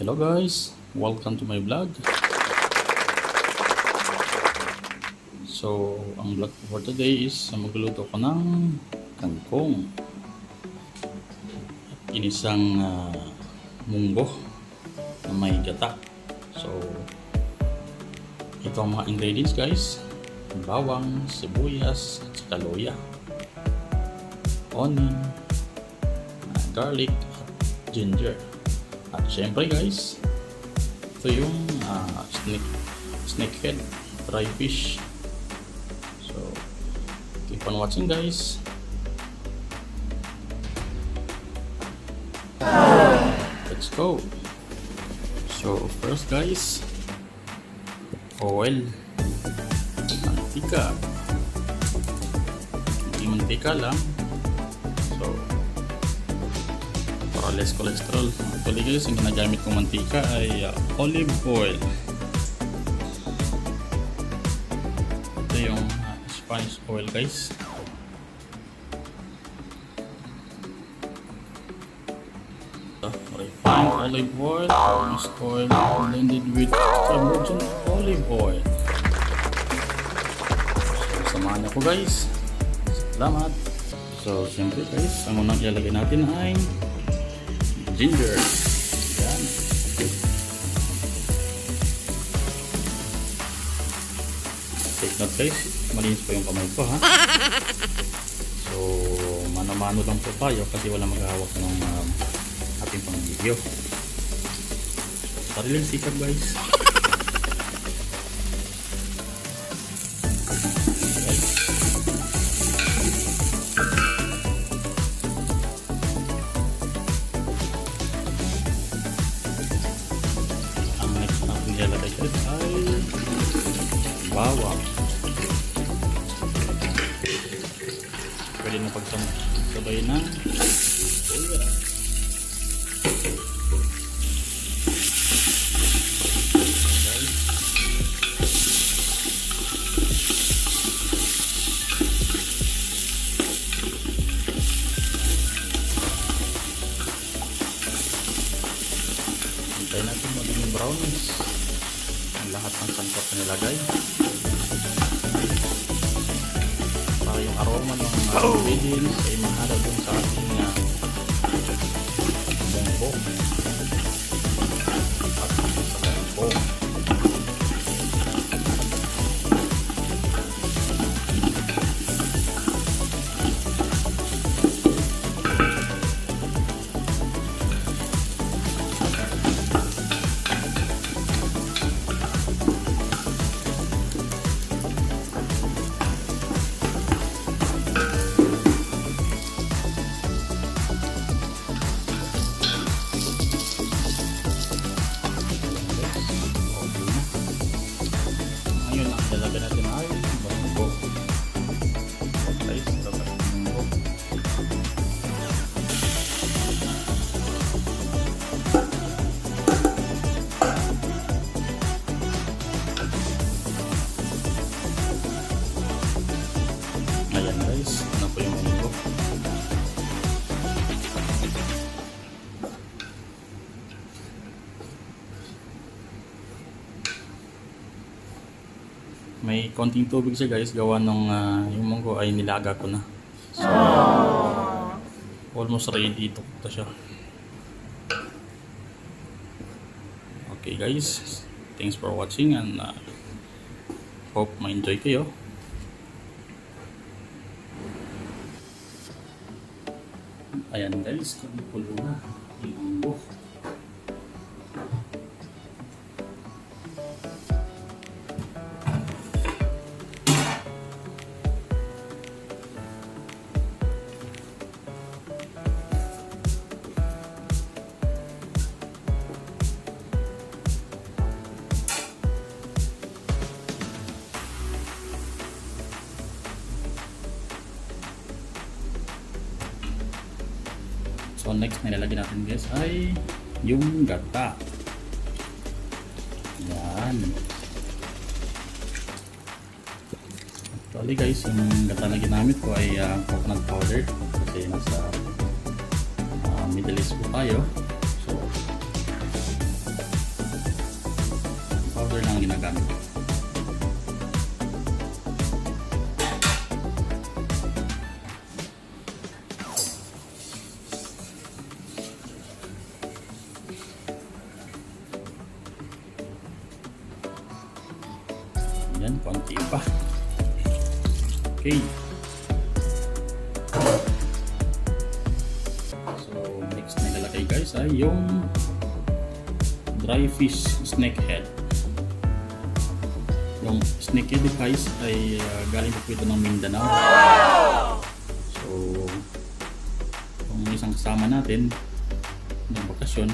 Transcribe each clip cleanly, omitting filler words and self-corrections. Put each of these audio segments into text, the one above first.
Hello guys, welcome to my vlog. So, ang vlog for today is magluluto ko ng kangkong at inisang munggo na may gata. So, ito ang mga ingredients guys: bawang, sibuyas, at saka luya, onion, garlic, at ginger. At syempre guys, ito yung snakehead, dry fish. So, keep on watching guys. Let's go. So first guys, oil, mantika. Hindi mantika lang. So, para less cholesterol. Actually guys, ang ginagamit kong mantika ay olive oil. Ito yung Spanish oil guys. Refined olive oil, mixed oil blended with virgin olive oil. So, samahan niyo ko guys. Salamat. So, siyempre guys, ang unang ilalagay natin ay ginger. Yan. Take note guys, malinis po yung kamay ko ha. So, mano-mano lang po tayo kasi wala maghahawak ng ating pang video. Sariling sikap guys. Ilalagay ko ay bawang. Pwede na pagsabay ng luya. Hintay natin maging brownish lahat ng sangkap na nilagay para yung aroma ng ingredients ay mahalo dun sa ating munggo at sa kangkong. Lalagyan natin ay munggo. Okay, lalagyan natin munggo. Ayan guys, ano po yung munggo. May konting tubig siya guys, gawa nung yung munggo ay nilaga ko na. So, almost ready to cook siya. Okay guys, thanks for watching and hope ma-enjoy kayo. Ayan guys, kumukulo na yung munggo. So next na ilalagay natin guys ay yung gata. Yan. Actually guys, yung gata na ginamit ko ay coconut powder kasi nasa Middle East po tayo. So powder lang ang ginagamit. Yan, konti pa. Okay. So, next na ilalagay guys ay yung dry fish snake head. Yung snake head guys ay galing po ito ng Mindanao. So, kung isang kasama natin ng bakasyon,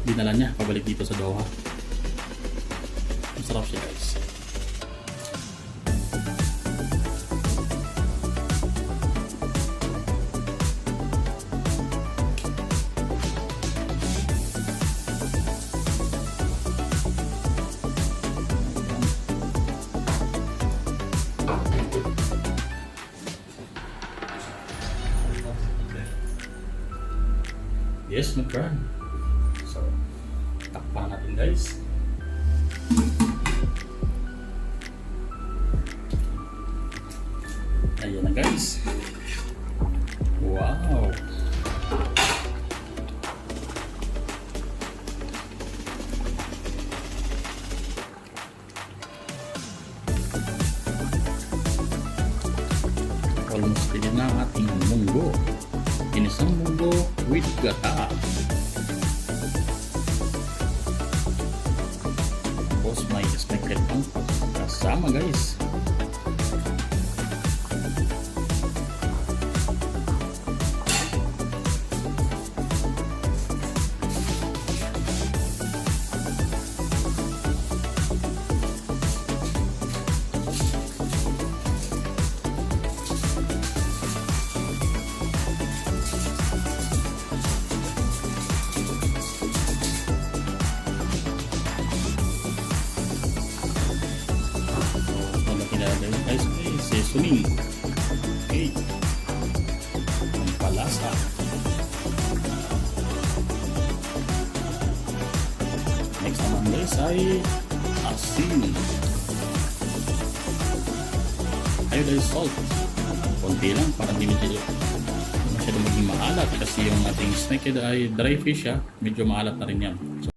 dinala niya pabalik dito sa Doha. Masarap siya guys. Yes, my friend. So, takpan natin guys. Ayan na guys. Wow! Almost ready na ang ating munggo. Ginisang munggo with gata. Tapos may snake head pang kasama guys. Guys, seasoning. Okay. Ang palasa. Next naman guys ay asin. Ayun guys, salt. Konti lang para hindi masyado maging maalat kasi yung ating snake head ay dry fish medyo maalat na rin yan. So